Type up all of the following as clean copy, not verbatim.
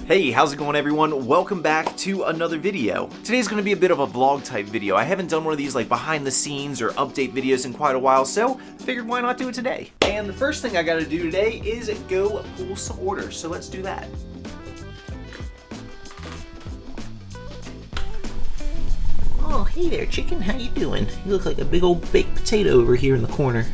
Hey, how's it going everyone? Welcome back to another video. Today's going to be a bit of a vlog type video. I haven't done one of these like behind the scenes or update videos in quite a while, so I figured why not do it today. And the first thing I got to do today is go pull some orders, so let's do that. Oh, hey there, chicken. How you doing? You look like a big old baked potato over here in the corner.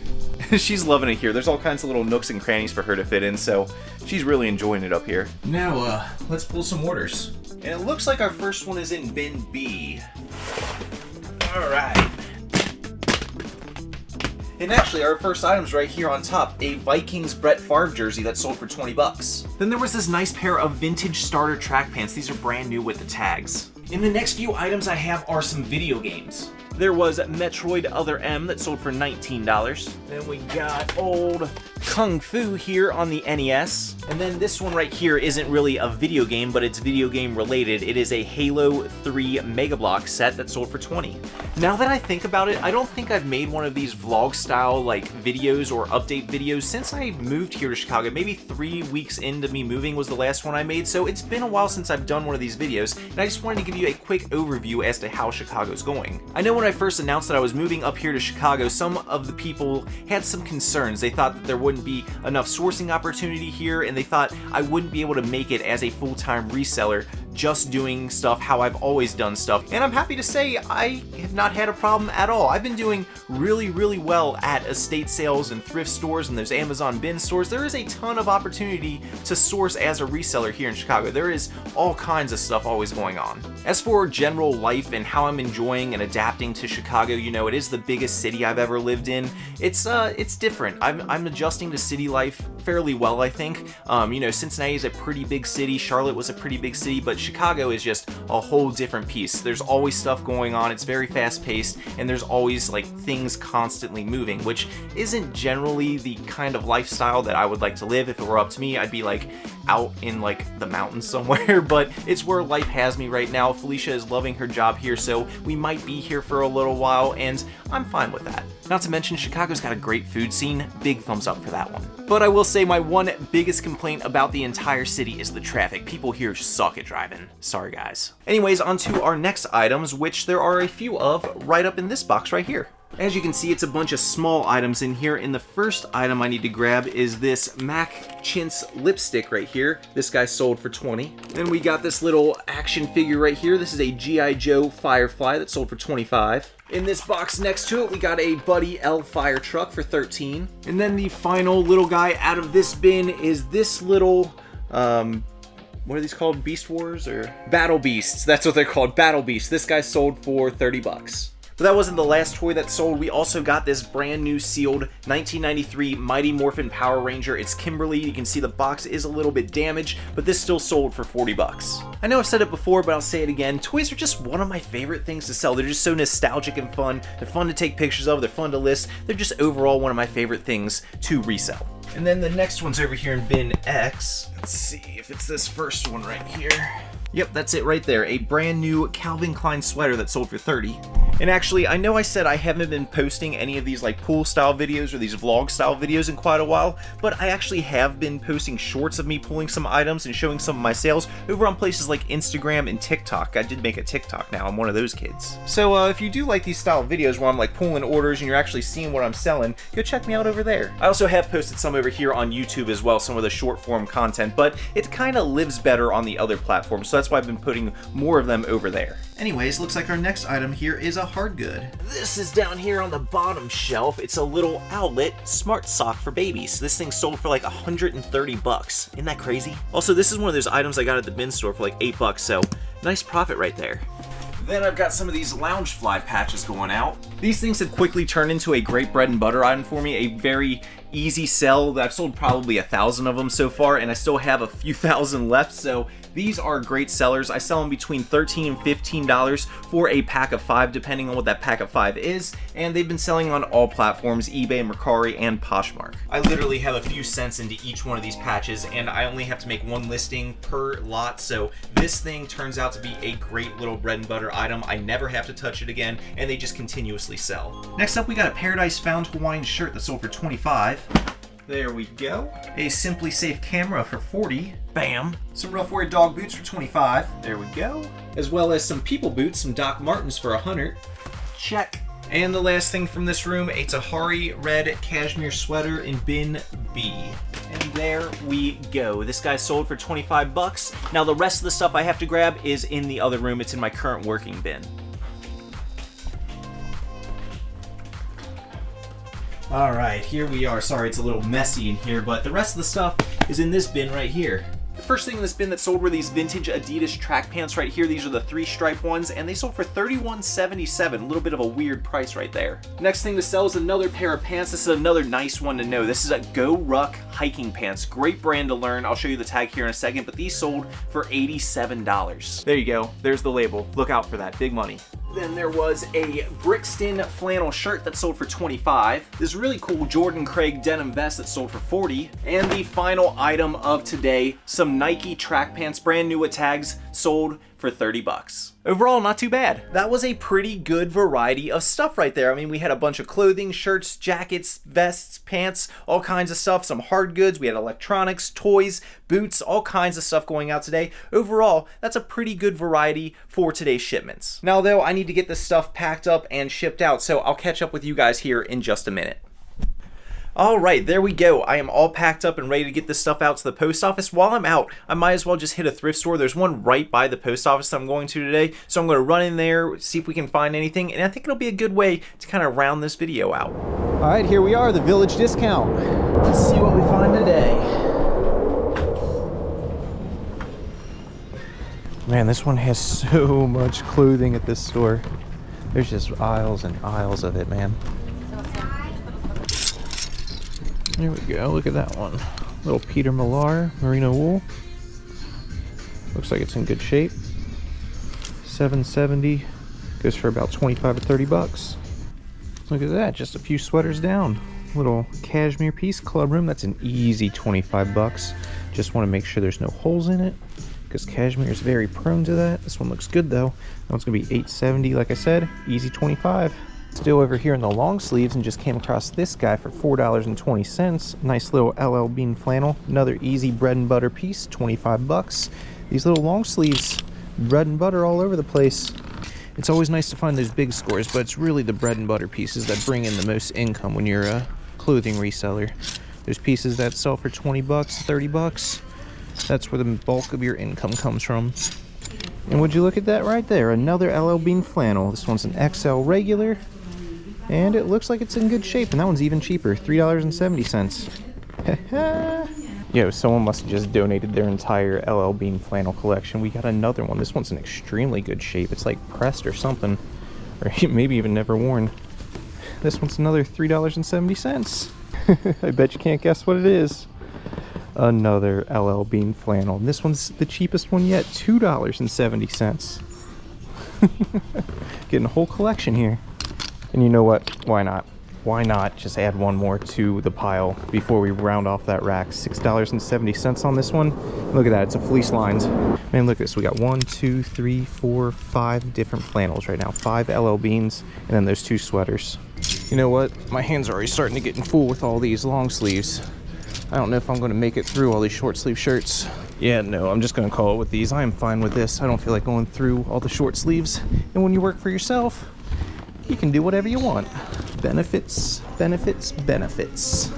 She's loving it here. There's all kinds of little nooks and crannies for her to fit in, so she's really enjoying it up here. Now, let's pull some orders. And it looks like our first one is in bin B. Alright. And actually, our first item's right here on top, a Vikings Brett Favre jersey that sold for 20 bucks. Then there was this nice pair of vintage starter track pants. These are brand new with the tags. In the next few items I have are some video games. There was Metroid Other M that sold for $19. Then we got old Kung Fu here on the NES. And then this one right here isn't really a video game, but it's video game related. It is a Halo 3 Mega Block set that sold for $20. Now that I think about it, I don't think I've made one of these vlog style like videos or update videos since I moved here to Chicago. Maybe 3 weeks into me moving was the last one I made, so it's been a while since I've done one of these videos, and I just wanted to give you a quick overview as to how Chicago's going. I know when I first announced that I was moving up here to Chicago, some of the people had some concerns. They thought that there wouldn't be enough sourcing opportunity here, and they thought I wouldn't be able to make it as a full-time reseller just doing stuff how I've always done stuff. And I'm happy to say I have not had a problem at all. I've been doing really well at estate sales and thrift stores and those Amazon bin stores. There is a ton of opportunity to source as a reseller here in Chicago. There is all kinds of stuff always going on. As for general life and how I'm enjoying and adapting to Chicago, you know, it is the biggest city I've ever lived in. It's different. I'm adjusting to city life fairly well, I think. You know, Cincinnati is a pretty big city. Charlotte was a pretty big city, but Chicago is just a whole different piece. There's always stuff going on. It's very fast-paced, and there's always like things constantly moving, which isn't generally the kind of lifestyle that I would like to live. If it were up to me, I'd be like out in like the mountains somewhere, but it's where life has me right now. Felicia is loving her job here, so we might be here for a little while, and I'm fine with that. Not to mention, Chicago's got a great food scene. Big thumbs up for that one. But I will say my one biggest complaint about the entire city is the traffic. People here suck at driving. Sorry, guys. Anyways, on to our next items, which there are a few of right up in this box right here. As you can see, it's a bunch of small items in here, and the first item I need to grab is this Mac Chintz lipstick right here. This guy sold for $20. Then we got this little action figure right here. This is a G.I. Joe Firefly that sold for $25. In this box next to it, we got a Buddy L fire truck for $13. And then the final little guy out of this bin is this little, what are these called? Beast Wars or? Battle Beasts. That's what they're called, Battle Beasts. This guy sold for $30. But that wasn't the last toy that sold. We also got this brand new sealed 1993 Mighty Morphin Power Ranger. It's Kimberly. You can see the box is a little bit damaged, but this still sold for $40. I know I've said it before, but I'll say it again. Toys are just one of my favorite things to sell. They're just so nostalgic and fun. They're fun to take pictures of. They're fun to list. They're just overall one of my favorite things to resell. And then the next one's over here in bin X. Let's see if it's this first one right here. Yep, that's it right there. A brand new Calvin Klein sweater that sold for $30. And actually, I know I said I haven't been posting any of these like pool style videos or these vlog style videos in quite a while, but I actually have been posting shorts of me pulling some items and showing some of my sales over on places like Instagram and TikTok. I did make a TikTok now. I'm one of those kids. So if you do like these style videos where I'm like pulling orders and you're actually seeing what I'm selling, go check me out over there. I also have posted some over here on YouTube as well, some of the short form content, but it kind of lives better on the other platforms, so that's why I've been putting more of them over there. Anyways, looks like our next item here is a hard good. This is down here on the bottom shelf. It's a little outlet smart sock for babies. This thing sold for like $130. Isn't that crazy? Also, this is one of those items I got at the bin store for like $8, so nice profit right there. Then I've got some of these Loungefly patches going out. These things have quickly turned into a great bread and butter item for me, a very easy sell. I've sold probably 1,000 of them so far, and I still have a few thousand left, so these are great sellers. I sell them between $13 and $15 for a pack of 5, depending on what that pack of 5 is, and they've been selling on all platforms, eBay, Mercari, and Poshmark. I literally have a few cents into each one of these patches, and I only have to make one listing per lot, so this thing turns out to be a great little bread and butter item. I never have to touch it again, and they just continuously sell. Next up, we got a Paradise Found Hawaiian shirt that sold for $25. There we go. A Simply Safe camera for $40. Bam. Some rough wear dog boots for 25. There we go. As well as some people boots, some Doc Martens for 100. Check. And the last thing from this room, a Tahari red cashmere sweater in bin B. And there we go. This guy sold for 25 bucks. Now the rest of the stuff I have to grab is in the other room. It's in my current working bin. All right, here we are. Sorry, it's a little messy in here, but the rest of the stuff is in this bin right here. The first thing in this bin that sold were these vintage Adidas track pants right here. These are the 3-stripe ones, and they sold for $31.77. A little bit of a weird price right there. Next thing to sell is another pair of pants. This is another nice one to know. This is a Go Ruck hiking pants. Great brand to learn. I'll show you the tag here in a second, but these sold for $87. There you go. There's the label. Look out for that. Big money. Then there was a Brixton flannel shirt that sold for $25. This really cool Jordan Craig denim vest that sold for $40. And the final item of today, some Nike track pants, brand new with tags, sold for 30 bucks. Overall, not too bad. That was a pretty good variety of stuff right there. I mean, we had a bunch of clothing, shirts, jackets, vests, pants, all kinds of stuff, some hard goods. We had electronics, toys, boots, all kinds of stuff going out today. Overall, that's a pretty good variety for today's shipments. Now though, I need to get this stuff packed up and shipped out, so I'll catch up with you guys here in just a minute. All right, there we go. I am all packed up and ready to get this stuff out to the post office. While I'm out, I might as well just hit a thrift store. There's one right by the post office that I'm going to today, so I'm going to run in there, see if we can find anything, and I think it'll be a good way to kind of round this video out. All right, here we are, the Village Discount. Let's see what we find today. Man, this one has so much clothing at this store. There's just aisles and aisles of it, man. There we go, look at that one. Little Peter Millar merino wool. Looks like it's in good shape. $7.70, goes for about 25 or 30 bucks. Look at that, just a few sweaters down. Little cashmere piece, club room, that's an easy 25 bucks. Just want to make sure there's no holes in it, because cashmere is very prone to that. This one looks good though. That one's gonna be $8.70, like I said, easy 25. Still over here in the long sleeves, and just came across this guy for $4.20. Nice little LL Bean flannel, another easy bread and butter piece, 25 bucks. These little long sleeves, bread and butter all over the place. It's always nice to find those big scores, but it's really the bread and butter pieces that bring in the most income when you're a clothing reseller. There's pieces that sell for 20 bucks, 30 bucks. That's where the bulk of your income comes from. And would you look at that right there, another LL Bean flannel. This one's an XL regular. And it looks like it's in good shape, and that one's even cheaper, $3.70. Yo, someone must have just donated their entire LL Bean flannel collection. We got another one. This one's in extremely good shape. It's like pressed or something, or maybe even never worn. This one's another $3.70. I bet you can't guess what it is. Another LL Bean flannel. And this one's the cheapest one yet, $2.70. Getting a whole collection here. And you know what? Why not? Why not just add one more to the pile before we round off that rack? $6.70 on this one. Look at that, it's a fleece lined. Man, look at this. We got 1, 2, 3, 4, 5 different flannels right now. 5 LL Beans, and then those 2 sweaters. You know what? My hands are already starting to get full with all these long sleeves. I don't know if I'm going to make it through all these short sleeve shirts. Yeah, no, I'm just going to call it with these. I am fine with this. I don't feel like going through all the short sleeves. And when you work for yourself, you can do whatever you want. Benefits, benefits, benefits.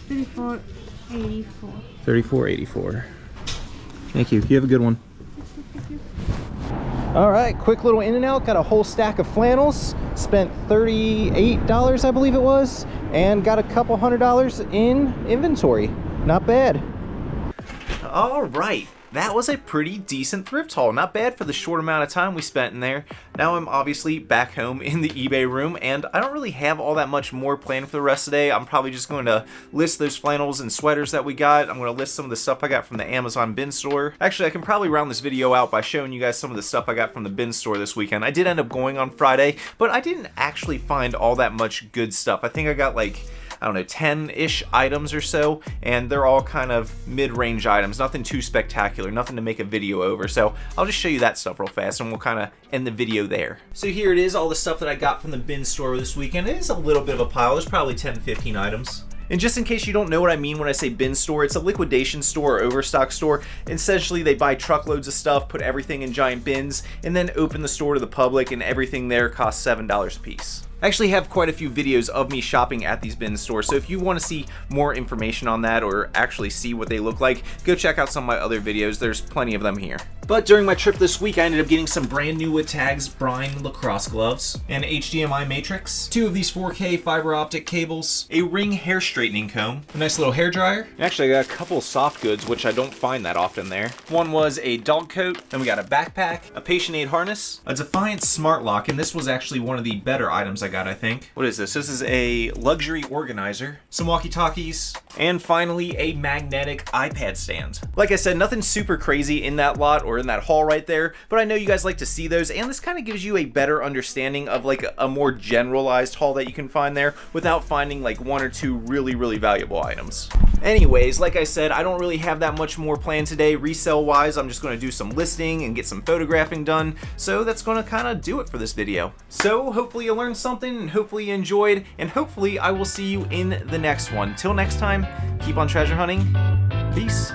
$34.84. $34.84. Thank you. You have a good one. All right, quick little in and out. Got a whole stack of flannels. Spent $38, I believe it was, and got a couple $100 in inventory. Not bad. All right. That was a pretty decent thrift haul. Not bad for the short amount of time we spent in there. Now I'm obviously back home in the eBay room, and I don't really have all that much more planned for the rest of the day. I'm probably just going to list those flannels and sweaters that we got. I'm going to list some of the stuff I got from the Amazon bin store. Actually, I can probably round this video out by showing you guys some of the stuff I got from the bin store this weekend. I did end up going on Friday, but I didn't actually find all that much good stuff. I think I got like, I don't know, 10-ish items or so, and they're all kind of mid-range items, nothing too spectacular, nothing to make a video over. So I'll just show you that stuff real fast, and we'll kind of end the video there. So here it is, all the stuff that I got from the bin store this weekend. It is a little bit of a pile. There's probably 10, 15 items. And just in case you don't know what I mean when I say bin store, it's a liquidation store or overstock store. Essentially, they buy truckloads of stuff, put everything in giant bins, and then open the store to the public, and everything there costs $7 a piece. I actually have quite a few videos of me shopping at these bin stores, so if you want to see more information on that or actually see what they look like, go check out some of my other videos. There's plenty of them here. But during my trip this week, I ended up getting some brand new with tags brine lacrosse gloves, an HDMI matrix, 2 of these 4K fiber optic cables, a ring hair straightening comb, a nice little hair dryer. Actually, I got a couple soft goods, which I don't find that often there. One was a dog coat, then we got a backpack, a patient aid harness, a Defiant smart lock, and this was actually one of the better items I got, I think. What is this? This is a luxury organizer, some walkie-talkies, and finally a magnetic iPad stand. Like I said, nothing super crazy in that lot or in that haul right there, but I know you guys like to see those, and this kind of gives you a better understanding of like a more generalized haul that you can find there without finding like 1 or 2 really valuable items. Anyways, like I said, I don't really have that much more planned today. Resale wise, I'm just going to do some listing and get some photographing done, so that's going to kind of do it for this video. So hopefully you learned something, and hopefully you enjoyed, and hopefully I will see you in the next one. Till next time, keep on treasure hunting. Peace.